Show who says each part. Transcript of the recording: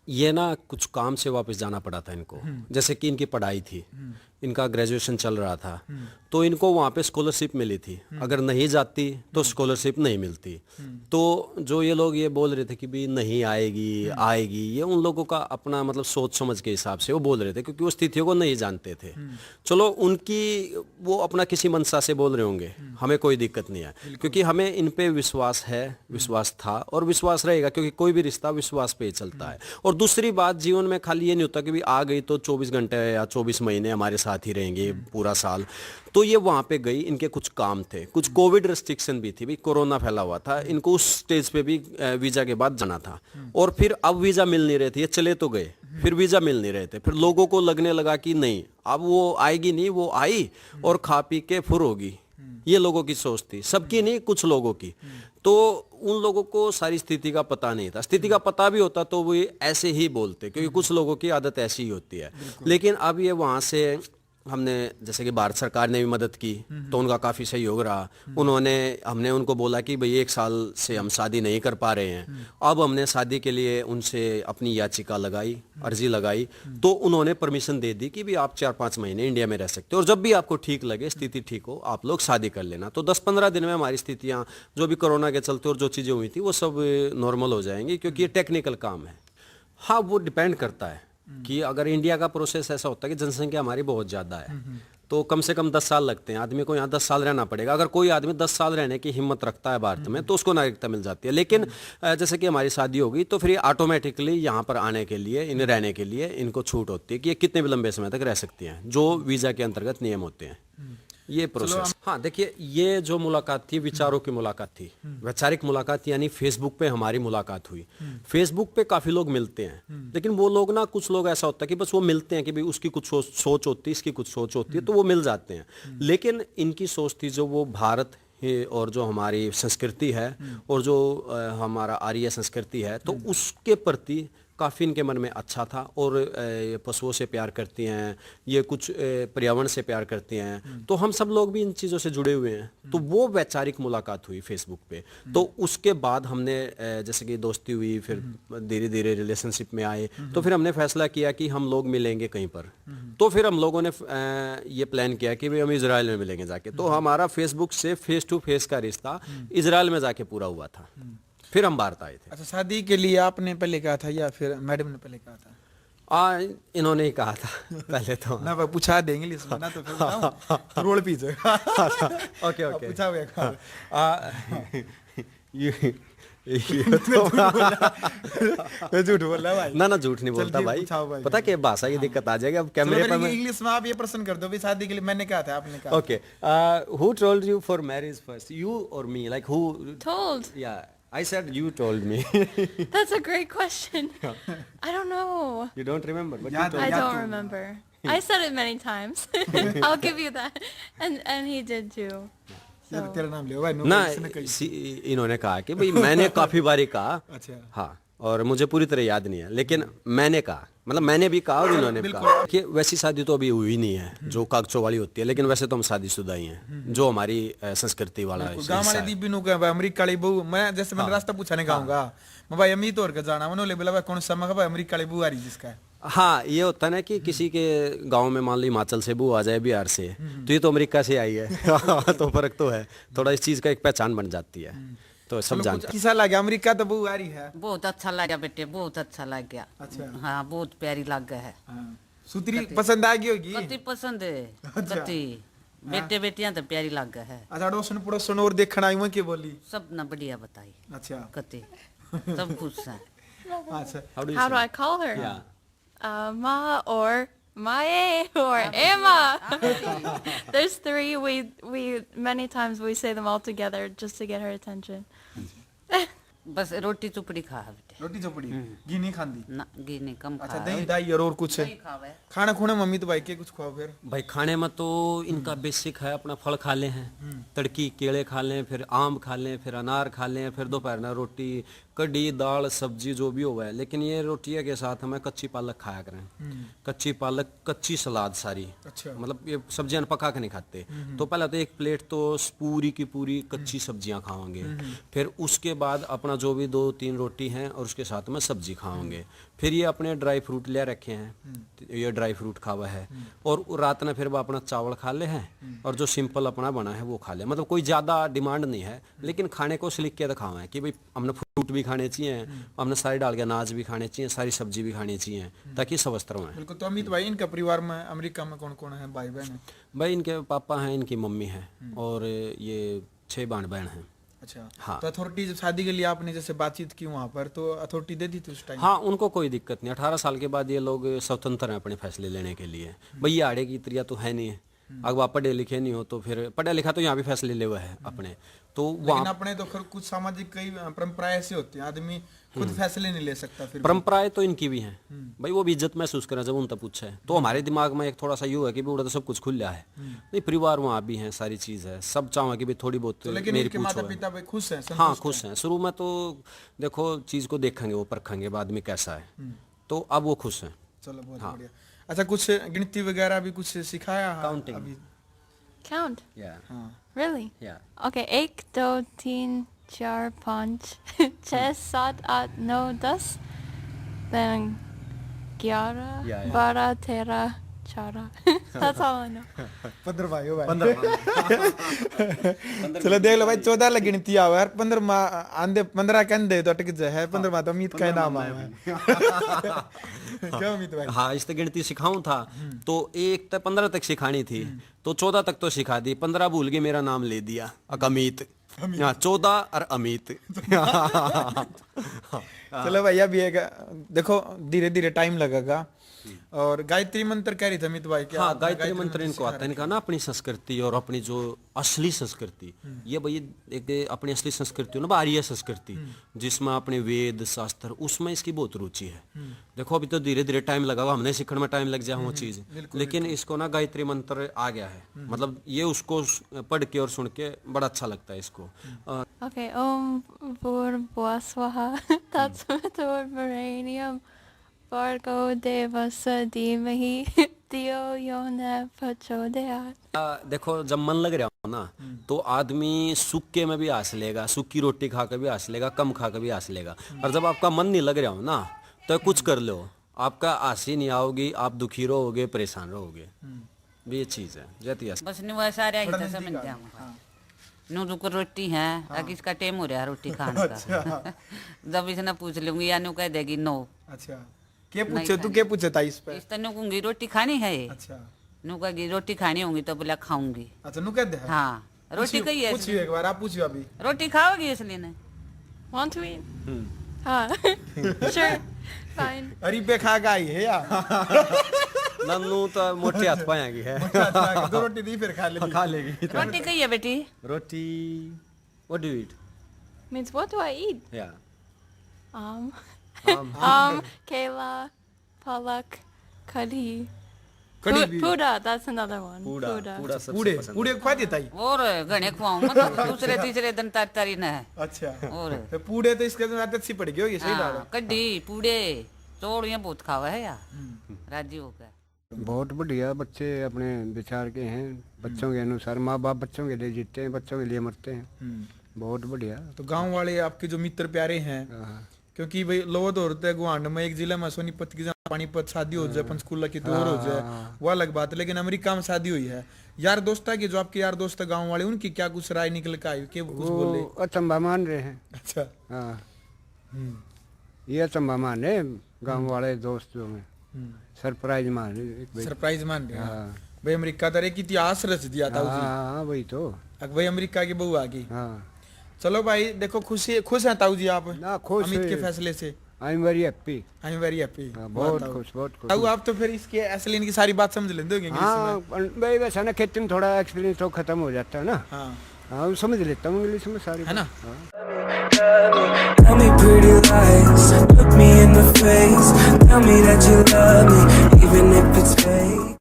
Speaker 1: ये ना कुछ काम से वापस जाना पड़ा था इनको। जैसे कि इनकी पढ़ाई थी, इनका ग्रेजुएशन चल रहा था, तो इनको वहाँ पे स्कॉलरशिप मिली थी। अगर नहीं जाती तो स्कॉलरशिप नहीं मिलती। तो जो ये लोग ये बोल रहे थे कि भी नहीं आएगी आएगी, ये उन लोगों का अपना मतलब सोच समझ के हिसाब से वो बोल रहे थे, क्योंकि वो स्थितियों को नहीं जानते थे। चलो उनकी वो अपना किसी मंशा से बोल रहे होंगे, हमें कोई दिक्कत नहीं है, क्योंकि हमें इन पे विश्वास है, विश्वास था और विश्वास रहेगा, क्योंकि कोई भी रिश्ता विश्वास पे ही चलता है। और दूसरी बात, जीवन में खाली ये नहीं होता कि भी आ गई तो 24 घंटे या 24 महीने हमारे साथ ही रहेंगे पूरा साल। तो ये वहाँ पे गई, इनके कुछ काम थे, कुछ कोविड रेस्ट्रिक्शन भी थी, भी कोरोना फैला हुआ था, इनको उस स्टेज पे भी वीज़ा के बाद जाना था। और फिर अब वीज़ा मिल नहीं रहे थे, ये चले तो गए, फिर वीज़ा मिल नहीं रहे थे, फिर लोगों को लगने लगा कि नहीं अब वो आएगी नहीं, वो आई और खा पी के फुर होगी। ये लोगों की सोच थी, सबकी नहीं, कुछ लोगों की। तो उन लोगों को सारी स्थिति का पता नहीं था। स्थिति का पता भी होता तो वो ऐसे ही बोलते, क्योंकि कुछ लोगों की आदत ऐसी ही होती है। लेकिन अब ये वहाँ से हमने, जैसे कि भारत सरकार ने भी मदद की, तो उनका काफ़ी सहयोग रहा। हमने उनको बोला कि भाई 1 साल से हम शादी नहीं कर पा रहे हैं, अब हमने शादी के लिए उनसे अपनी याचिका लगाई, अर्जी लगाई, तो उन्होंने परमिशन दे दी कि भी आप 4-5 महीने इंडिया में रह सकते हो और जब भी आपको ठीक लगे, स्थिति ठीक हो, आप लोग शादी कर लेना। तो 10-15 दिन में हमारी स्थितियाँ जो भी कोरोना के चलते और जो चीज़ें हुई थी वो सब नॉर्मल हो जाएंगी, क्योंकि ये टेक्निकल काम है। हाँ, वो डिपेंड करता है कि अगर इंडिया का प्रोसेस ऐसा होता है कि जनसंख्या हमारी बहुत ज़्यादा है, तो कम से कम 10 साल लगते हैं, आदमी को यहाँ 10 साल रहना पड़ेगा। अगर कोई आदमी 10 साल रहने की हिम्मत रखता है भारत में, तो उसको नागरिकता मिल जाती है। लेकिन जैसे कि हमारी शादी होगी तो फिर ये ऑटोमेटिकली यहाँ पर आने के लिए, इन्हें रहने के लिए इनको छूट होती है कि ये कितने भी लंबे समय तक रह सकती हैं, जो वीज़ा के अंतर्गत नियम होते हैं। ये प्रोसेस। हाँ देखिए, ये जो मुलाकात थी विचारों की मुलाकात थी, वैचारिक मुलाकात, यानी फेसबुक पे हमारी मुलाकात हुई। फेसबुक पे काफ़ी लोग मिलते हैं, लेकिन वो लोग ना, कुछ लोग ऐसा होता है कि बस वो मिलते हैं कि भाई उसकी कुछ सोच होती है, इसकी कुछ सोच होती है, तो वो मिल जाते हैं। लेकिन इनकी सोच थी जो वो भारत और जो हमारी संस्कृति है और जो हमारा आर्य संस्कृति है, तो उसके प्रति काफ़ी इनके मन में अच्छा था। और ये पशुओं से प्यार करती हैं, ये कुछ पर्यावरण से प्यार करती हैं, तो हम सब लोग भी इन चीज़ों से जुड़े हुए हैं। तो वो वैचारिक मुलाकात हुई फेसबुक पे। तो उसके बाद हमने जैसे कि दोस्ती हुई, फिर धीरे धीरे रिलेशनशिप में आए, तो फिर हमने फैसला किया कि हम लोग मिलेंगे कहीं पर। तो फिर हम लोगों ने ये प्लान किया कि भाई हम इजराइल में मिलेंगे जाके। तो हमारा फेसबुक से फेस टू फेस का रिश्ता इजराइल में जाके पूरा हुआ था, फिर हम भारत आए थे।
Speaker 2: अच्छा, शादी के लिए आपने पहले कहा था या फिर मैडम ने पहले कहा था?
Speaker 1: इन्होंने ही कहा था पहले तो।
Speaker 2: ना भाई पूछा देंगे इंग्लिश में ना, तो फिर बताऊं रोल पीछे।
Speaker 1: ओके ओके,
Speaker 2: पूछा हुआ मैं झूठ बोल रहा भाई।
Speaker 1: ना झूठ नहीं बोलता भाई, पता क्या भाषा की दिक्कत आ जाएगी अब कैमरे पर।
Speaker 2: इंग्लिश में आप ये प्रश्न कर दो, शादी के लिए मैंने कहा था, आपने कहा।
Speaker 1: Okay, who told you for marriage first, you और मी? Like who
Speaker 3: told?
Speaker 1: या I said you told me.
Speaker 3: That's a great question. I don't know.
Speaker 1: You don't remember, but you
Speaker 2: Yeah,
Speaker 1: told
Speaker 3: I
Speaker 1: me.
Speaker 3: don't remember. I said it many times. I'll give you that. And he did too.
Speaker 2: यार तेरा नाम लियो भाई।
Speaker 1: ना इन्होंने कहा कि भाई मैंने काफी बारी कहा।
Speaker 2: अच्छा।
Speaker 1: हाँ, और मुझे पूरी तरह याद नहीं है, लेकिन मैंने कहा, मतलब मैंने भी कहा और इन्होंने भी कहा कि वैसी शादी तो अभी हुई नहीं है जो कागजों वाली होती है, लेकिन वैसे तो हम शादीशुदा ही हैं, जो हमारी संस्कृति वाला है।
Speaker 2: गांव वाले दी बिनु का भाई अमेरिका वाली बहू, मैं जैसे मैंने रास्ता पूछा नहीं कहूंगा मैं भाई अमित और का जाना, उन्होंने बोला भाई कौन सा, मैं भाई अमेरिका वाली बहू आ रही जिसका है।
Speaker 1: हाँ, ये होता है ना कि किसी के गांव में मान लो हिमाचल से बहू आ जाए, बिहार से, तो ये तो अमेरिका से आई है। तो फर्क तो है थोड़ा, इस चीज का एक पहचान बन जाती है, तो सब जानते हैं।
Speaker 2: किसा लगा अमेरिका तो बहू आ रही है?
Speaker 4: बहुत अच्छा लगा बेटे, बहुत अच्छा लग गया।
Speaker 2: अच्छा।
Speaker 4: हाँ, बहुत प्यारी लग गया है।
Speaker 2: सुतरी पसंद आ गई होगी?
Speaker 4: कति पसंद है, कति बेटे बेटियां तो प्यारी लग गया है।
Speaker 2: अच्छा, अड़ोसन पड़ोसन और देखना आई के बोली
Speaker 4: सब ना बढ़िया बताई।
Speaker 2: अच्छा।
Speaker 4: कति सब खुश है।
Speaker 2: अच्छा,
Speaker 3: How do I call her?
Speaker 1: Yeah.
Speaker 3: Ma or Mae or Emma. There's 3. We many times we say them all together just to get her attention.
Speaker 4: बस रोटी चुपड़ी खा है बेटे।
Speaker 2: रोटी चौपड़ी घी नहीं खाती?
Speaker 4: ना घी नहीं, कम खा।
Speaker 2: अच्छा, दही दाई और कुछ है?
Speaker 4: खावे।
Speaker 2: खाना खुना मम्मी तो भाई के कुछ खाओ फिर?
Speaker 1: भाई खाने में तो इनका बेसिक है, अपना फल खा लें हैं, तड़की केले खा लें, फिर आम खा लें, फिर अनार खा लें, फिर दोपहर में रोटी कढ़ी दाल सब्जी जो भी हुआ है। लेकिन ये रोटियां के साथ हमें कच्ची पालक खाया करें, कच्ची पालक, कच्ची सलाद सारी।
Speaker 2: अच्छा।
Speaker 1: मतलब ये सब्जियां पका के नहीं खाते। तो पहले तो 1 प्लेट तो पूरी की पूरी कच्ची सब्जियां खाओगे, फिर उसके बाद अपना जो भी 2-3 रोटी हैं और उसके साथ में सब्जी खाओगे। फिर ये अपने ड्राई फ्रूट ले रखे हैं, ये ड्राई फ्रूट खावा है, और रात में फिर वो अपना चावल खा ले हैं, और जो सिंपल अपना बना है वो खा ले। मतलब कोई ज़्यादा डिमांड नहीं है, लेकिन खाने को लिख के दिखावा है कि भाई हमने फ्रूट भी खाने चाहिए, हमने सारी डाल के अनाज भी खाने चाहिए, सारी सब्जी भी खानी चाहिए, ताकि स्वस्थ रहें।
Speaker 2: बिल्कुल। तो अमित भाई, इनका परिवार में अमेरिका में कौन कौन है, भाई बहन है?
Speaker 1: भाई इनके पापा हैं, इनकी मम्मी है, और ये 6 बहन हैं।
Speaker 2: अच्छा।
Speaker 1: हाँ।
Speaker 2: तो अथॉरिटी जब शादी के लिए आपने जैसे बातचीत की वहाँ पर, तो अथॉरिटी दे दी थी उस टाइम?
Speaker 1: हाँ, उनको कोई दिक्कत नहीं। 18 साल के बाद ये लोग स्वतंत्र हैं अपने फैसले लेने के लिए। भाई ये आड़े की त्रिया तो है नहीं है, अगर आप पढ़े लिखे नहीं हो तो फिर पढ़ा लिखा तो यहाँ भी फैसले ले हुए है अपने, तो
Speaker 2: लेकिन
Speaker 1: वहाँ
Speaker 2: अपने तो कुछ सामाजिक कई परंपराएं ऐसी होती हैं, आदमी खुद फैसले नहीं ले सकता। फिर
Speaker 1: परंपराएं तो इनकी भी हैं भाई, वो भी इज्जत महसूस करें जब उनसे पूछे। तो हमारे दिमाग में एक थोड़ा सा यूँ है कि उड़ा तो सब कुछ खुल है, नहीं परिवार वहाँ भी है, सारी चीज़ है, सब चाहें कि भाई थोड़ी बहुत
Speaker 2: तो लेकिन
Speaker 1: मेरी
Speaker 2: इनके
Speaker 1: पूछो
Speaker 2: माता
Speaker 1: है।
Speaker 2: पिता भाई खुश हैं,
Speaker 1: हाँ
Speaker 2: संतुष्ट
Speaker 1: खुश हैं। शुरू में तो देखो चीज़ को देखेंगे, वो परखेंगे बाद में कैसा है, तो अब वो खुश हैं।
Speaker 2: चलो बहुत बढ़िया। अच्छा, कुछ गिनती वगैरह भी कुछ सिखाया?
Speaker 1: Counting.
Speaker 2: अभी?
Speaker 3: Count?
Speaker 2: हाँ।
Speaker 3: Really?
Speaker 1: Yeah.
Speaker 3: Okay, 1, 2, 3, 4, 5, 6, 7, 8, 9, 10. Then 11,
Speaker 1: Yeah.
Speaker 3: 12, 13, 14. That's all I know.
Speaker 2: 15 भाई हो भाई। चलो देख लो भाई, 14 लग गिनती आवा यार, 15 आंदे 15 कंधे तो अटक जाए, 15 तो अमित का नाम आवा। क्यों अमित भाई?
Speaker 1: हाँ, इस तक गिनती सिखाऊं था तो 1 तक 15 तक सिखानी थी, तो 14 तक तो सिखा दी, 15 भूल के मेरा नाम ले दिया अमित। हाँ, 14 और अमित।
Speaker 2: चलो भाई, अभी देखो धीरे धीरे टाइम लगेगा। और गायत्री मंत्र कह रही थी अमित भाई, क्या?
Speaker 1: हाँ, गायत्री मंत्र इनको आता है। इनका ना अपनी संस्कृति और अपनी जो असली संस्कृति, ये भाई एक अपनी असली संस्कृति ना, आर्य संस्कृति, जिसमें अपने वेद शास्त्र, उसमें इसकी बहुत रुचि है। देखो अभी तो धीरे धीरे टाइम लगा, हमने सीखने में टाइम लग जाए वो चीज, लेकिन इसको ना गायत्री मंत्र आ गया है। मतलब ये उसको पढ़ के और सुन के बड़ा अच्छा लगता है इसको।
Speaker 3: Okay, Bhurvaswaha Tatsumaturbharanium Vargo Devasa Dhimahi Dhiyo Yo Na Prachodayat।
Speaker 1: देखो जब मन लग रहा हो ना, तो आदमी सूखे में भी हंस लेगा, सूखी रोटी खा के भी हंस लेगा, कम खा के भी हंस लेगा। और जब आपका मन नहीं लग रहा हो ना, तो कुछ कर लो, आपका हंसी नहीं आओगी, आप दुखी रहोगे, परेशान रहोगे। ये चीज है जाती है।
Speaker 4: बस नहीं, वो सारे आई तो समझ जाऊंगा। नू रुको रोटी है, ताकि इसका टाइम हो रहा है रोटी खाने का। जब इसने पूछ लूंगी या नू कह देगी नो।
Speaker 2: अच्छा, क्या पूछे तू, क्या पूछे था इस पे?
Speaker 4: इस तरह कहूंगी रोटी खानी है ये।
Speaker 2: अच्छा।
Speaker 4: नू कहेगी रोटी खानी होगी तो बोला खाऊंगी।
Speaker 2: अच्छा, नू कह दे।
Speaker 4: हाँ, रोटी कही है
Speaker 2: पूछियो एक बार, आप पूछियो अभी।
Speaker 4: रोटी खाओगी इसलिए ने।
Speaker 3: Want to eat? Sure. Fine.
Speaker 2: अरे पे खा गई है या?
Speaker 1: नन्नू तो मोटे हाथ पाएगी है।
Speaker 2: दो रोटी दी फिर खा लेगी।
Speaker 1: खा लेगी।
Speaker 4: रोटी कही है बेटी।
Speaker 1: रोटी what do you eat?
Speaker 3: Means what do I eat?
Speaker 1: Yeah.
Speaker 3: Kayla, palak, kadhi.
Speaker 2: कड़ी भी।
Speaker 3: Puda, that's another one.
Speaker 1: पूड़ा पूड़ा सबसे
Speaker 2: पूड़े
Speaker 1: पसंद
Speaker 2: पूड़े खा देता ही।
Speaker 4: और घने खुआऊंगा तो दूसरे तीसरे दिन तारी न है।
Speaker 2: अच्छा।
Speaker 4: और
Speaker 2: तो पूड़े तो इसके अंदर आदत सी पड़ गई होगी, सही बात है।
Speaker 4: कड्डी पूड़े चौड़ ये बहुत खावा है यार, राजी हो गया।
Speaker 5: बहुत बढ़िया। बच्चे अपने विचार के हैं, बच्चों के अनुसार। माँ बाप बच्चों के लिए जीते हैं, बच्चों के लिए मरते हैं। बहुत बढ़िया।
Speaker 2: तो गांव वाले आपके जो मित्र प्यारे हैं, क्योंकि भाई लोग होते हैं गुआंड में, एक जिले में सोनीपत की पानीपत शादी हो जाए, पंचकूला की दूर हो जाए, वो अलग बात है। लेकिन अमेरिका में शादी हुई है। यार दोस्त है कि जो आपके यार दोस्त है गांव वाले, उनकी क्या कुछ राय निकल के आई, कुछ बोले?
Speaker 5: वो अचंबा मान रहे हैं।
Speaker 2: अच्छा।
Speaker 5: हाँ, ये अचंबा मान रहे गाँव वाले दोस्त जो हैं, सरप्राइज मान रहे।
Speaker 2: सरप्राइज मान रहे हैं भाई। अमेरिका का एक इतिहास रच दिया था उसी।
Speaker 5: हाँ वही तो।
Speaker 2: भाई अमेरिका की बहू आ गई।
Speaker 5: हाँ
Speaker 2: चलो भाई, देखो खुश हैं ताऊ जी आप
Speaker 5: ना? खुश
Speaker 2: अमित के फैसले से?
Speaker 5: I am very happy.
Speaker 2: I am very happy.
Speaker 5: बहुत खुश, बहुत खुश।
Speaker 2: ताऊ आप तो फिर इसके असली इनकी सारी बात समझ लेते होंगे इंग्लिश
Speaker 5: हाँ
Speaker 2: में।
Speaker 5: भाई, वैसा ना खेती में थोड़ा एक्सपीरियंस तो खत्म हो जाता है ना।
Speaker 2: हाँ
Speaker 5: हाँ, समझ लेता हूँ इंग्लिश में सारी,
Speaker 2: है ना।
Speaker 6: Tell me pretty lies, look me in the face, tell me that you love me, even if it's fake.